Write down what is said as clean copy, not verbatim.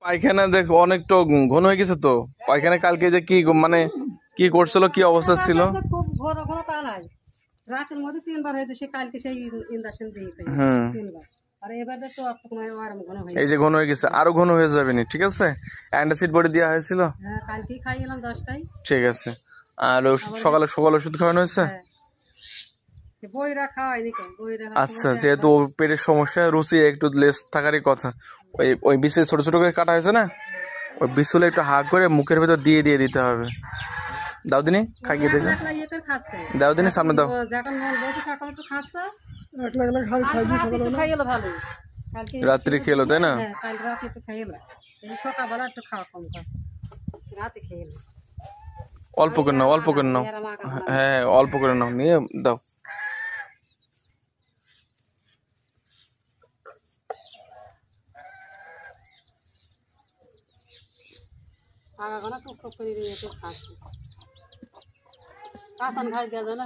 পায়খানা দেখ অনেক তো ঘন হয়ে গেছে তো পায়খানা কালকে যে কি মানে কি করছিল কি অবস্থা ছিল খুব ঘন ঘন তা নাই রাতের মধ্যে 3 বার হয়েছে সে কালকে সেই ইনজেকশন দিয়ে 3 বার আর এবারে তো আরো ঘন হয়ে এই যে ঘন হয়ে গেছে আরো ঘন হয়ে যাবে নি ঠিক আছে অ্যান্টাসিড বডি দেওয়া হয়েছিল হ্যাঁ কালকে খাইলাম 10টায় ঠিক আছে আর ওষুধ সকালে ওষুধ খাওয়ানো হয়েছে বইরা খাওয়াইনি কেন বইরা আচ্ছা যেহেতু পেটের সমস্যা রুচি একটু লেস থাকারই কথা ওই ওই বিচে ছোট ছোট করে কাটা হয়েছে না ওই বিচুলে একটু হাত করে মুখের ভেতর দিয়ে দিয়ে দিতে হবে দাও দিনি খাইয়ে দেখো দাও দিনি সামনে দাও যখন মন বলছে সকালে একটু খাচ্ছে রাত্রি খেলো তাই না কাল রাতে একটু খাইলো এই সকালবেলা একটু খাওয়া কম খাচ্ছে রাতে খেলো অল্প করে নাও অল্প করে নাও হ্যাঁ অল্প করে নাও নিয়ে দাও আগা টুক টুক করে দিয়ে খাচ্ছে কাঁচান খাই দেওয়া যায় না